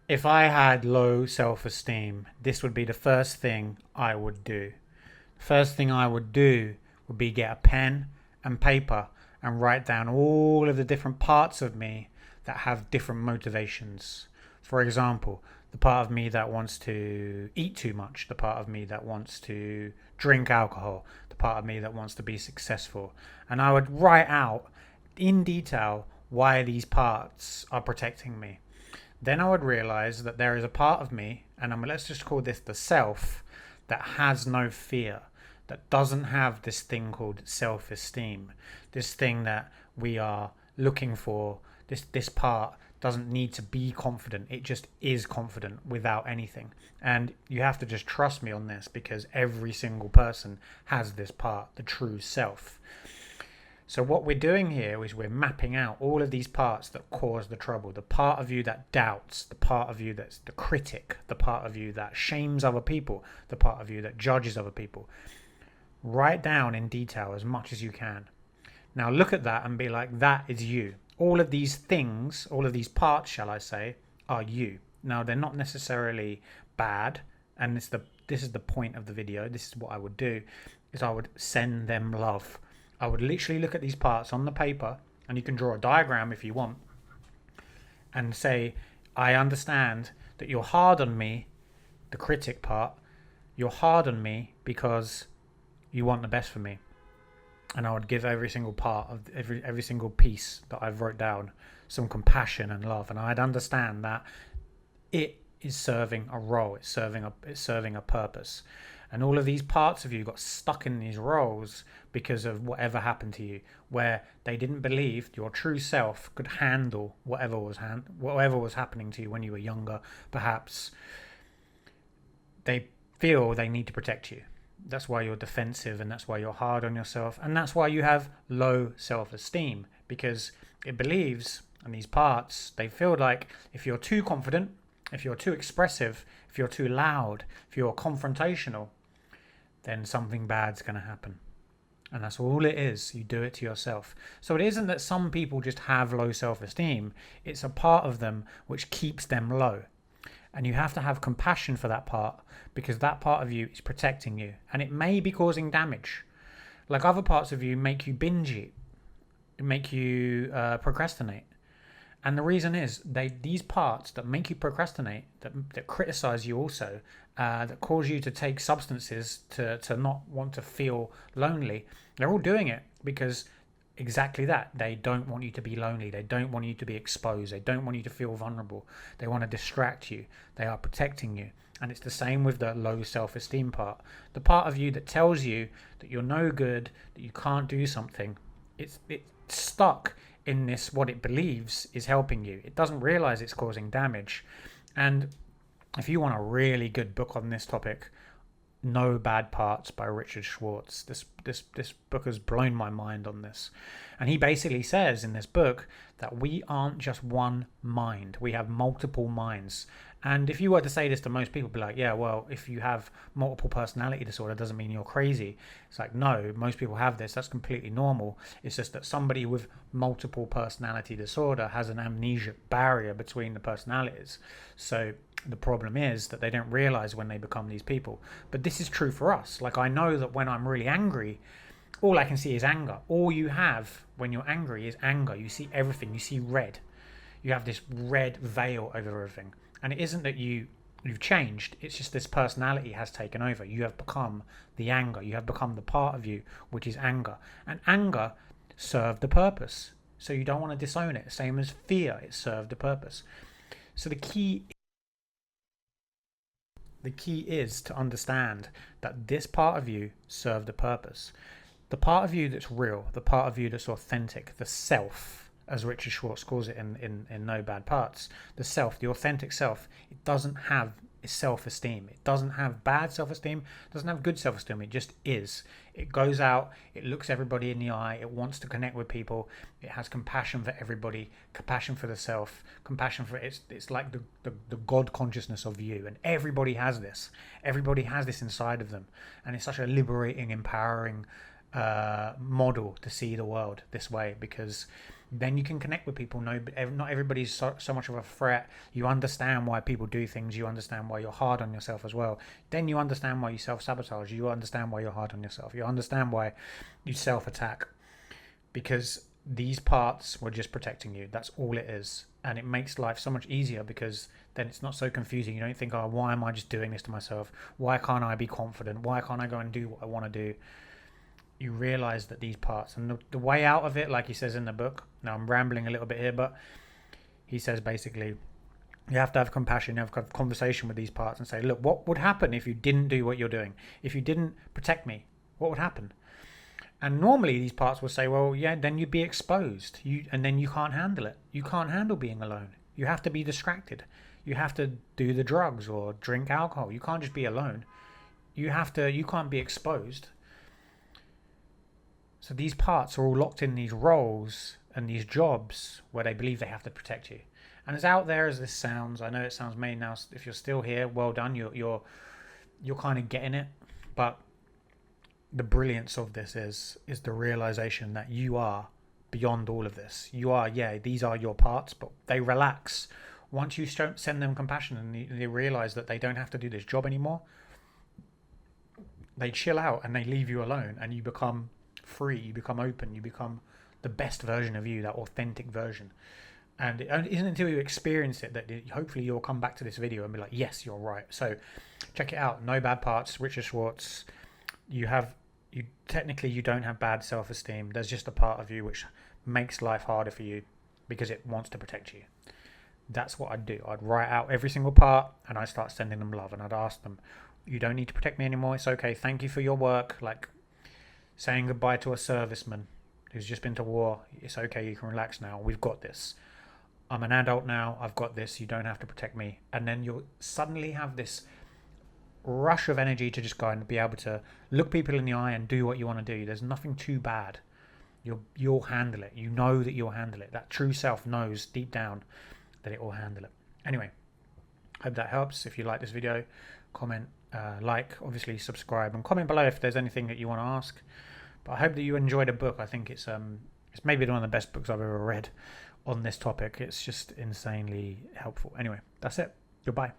If I had low self-esteem, this would be the first thing I would do. First thing I would do would be get a pen and paper and write down all of the different parts of me that have different motivations. For example, the part of me that wants to eat too much, the part of me that wants to drink alcohol, the part of me that wants to be successful. And I would write out in detail why these parts are protecting me. Then I would realize that there is a part of me, and let's just call this the self, that has no fear, that doesn't have this thing called self-esteem, this thing that we are looking for. This part doesn't need to be confident. It just is confident without anything. And you have to just trust me on this, because every single person has this part, the true self. So what we're doing here is we're mapping out all of these parts that cause the trouble. The part of you that doubts, the part of you that's the critic, the part of you that shames other people, the part of you that judges other people. Write down in detail as much as you can. Now look at that and be like, that is you. All of these things, all of these parts, shall I say, are you. Now they're not necessarily bad, and this is the point of the video. This is what I would do, is I would send them love. I would literally look at these parts on the paper, and you can draw a diagram if you want, and say, I understand that you're hard on me, the critic part. You're hard on me because you want the best for me. And I would give every single part of every single piece that I've wrote down some compassion and love, and I'd understand that it is serving a role. It's serving a purpose. And all of these parts of you got stuck in these roles because of whatever happened to you, where they didn't believe your true self could handle whatever was happening to you when you were younger. Perhaps they feel they need to protect you. That's why you're defensive, and that's why you're hard on yourself, and that's why you have low self-esteem, because it believes, and these parts, they feel like if you're too confident, if you're too expressive, if you're too loud, if you're confrontational, then something bad's going to happen. And that's all it is. You do it to yourself. So it isn't that some people just have low self-esteem. It's a part of them which keeps them low. And you have to have compassion for that part, because that part of you is protecting you. And it may be causing damage. Like other parts of you make you binge eat, make you procrastinate. And the reason is these parts that make you procrastinate, that criticize you also, that cause you to take substances to not want to feel lonely, they're all doing it because exactly that. They don't want you to be lonely. They don't want you to be exposed. They don't want you to feel vulnerable. They want to distract you. They are protecting you. And it's the same with the low self-esteem part. The part of you that tells you that you're no good, that you can't do something, it's stuck in this, what it believes is helping you. It doesn't realize it's causing damage. And if you want a really good book on this topic, No Bad Parts by Richard Schwartz. This book has blown my mind on this. And he basically says in this book that we aren't just one mind. We have multiple minds. And if you were to say this to most people, be like, yeah, well, if you have multiple personality disorder, doesn't mean you're crazy. It's like, no, most people have this. That's completely normal. It's just that somebody with multiple personality disorder has an amnesia barrier between the personalities. So the problem is that they don't realize when they become these people. But this is true for us. Like, I know that when I'm really angry, all I can see is anger. All you have when you're angry is anger. You see everything. You see red. You have this red veil over everything. And it isn't that you've changed. It's just this personality has taken over. You have become the anger. You have become the part of you which is anger. And anger served the purpose. So you don't want to disown it. Same as fear. It served the purpose. So the key is to understand that this part of you served a purpose. The part of you that's real, the part of you that's authentic, the self, as Richard Schwartz calls it in No Bad Parts, the self, the authentic self, it doesn't have self-esteem. It doesn't have bad self-esteem, it doesn't have good self-esteem. It just is. It goes out, it looks everybody in the eye, it wants to connect with people, it has compassion for everybody, compassion for the self, compassion for it's like the God consciousness of you. And everybody has this. Everybody has this inside of them. And it's such a liberating, empowering model to see the world this way, because Then you can connect with people. No, not everybody's so much of a threat. You understand why people do things. You understand why you're hard on yourself as well. Then you understand why you self-sabotage. You understand why you're hard on yourself. You understand why you self-attack, because these parts were just protecting you. That's all it is. And it makes life so much easier, because then it's not so confusing. You don't think, oh, why am I just doing this to myself? Why can't I be confident? Why can't I go and do what I want to do? You realize that these parts, and the way out of it, like he says in the book, now I'm rambling a little bit here, but he says basically you have to have compassion, you have to have a conversation with these parts and say, look, what would happen if you didn't do what you're doing? If you didn't protect me, what would happen? And normally these parts will say, well, yeah, then you'd be exposed, and then you can't handle it. You can't handle being alone. You have to be distracted. You have to do the drugs or drink alcohol. You can't just be alone. You can't be exposed. So these parts are all locked in these roles and these jobs where they believe they have to protect you. And as out there as this sounds, I know it sounds mean now. If you're still here, well done. You're kind of getting it. But the brilliance of this is the realization that you are beyond all of this. You are, these are your parts, but they relax once you send them compassion and they realize that they don't have to do this job anymore. They chill out and they leave you alone, and you become free, you become open, you become the best version of you, that authentic version. And it isn't until you experience it that hopefully you'll come back to this video and be like, yes, you're right. So check it out. No Bad Parts, Richard Schwartz. You don't have bad self-esteem. There's just a part of you which makes life harder for you because it wants to protect you. That's what I'd do. I'd write out every single part and I'd start sending them love, and I'd ask them, you don't need to protect me anymore. It's okay. Thank you for your work. Like saying goodbye to a serviceman who's just been to war. It's okay. You can relax now. We've got this. I'm an adult now. I've got this. You don't have to protect me. And then you'll suddenly have this rush of energy to just go and be able to look people in the eye and do what you want to do. There's nothing too bad. You'll handle it. You know that you'll handle it. That true self knows deep down that it will handle it. Anyway, hope that helps. If you like this video, comment, like, obviously subscribe, and comment below if there's anything that you want to ask. But I hope that you enjoyed the book. I think it's maybe one of the best books I've ever read on this topic. It's just insanely helpful. Anyway, that's it. Goodbye.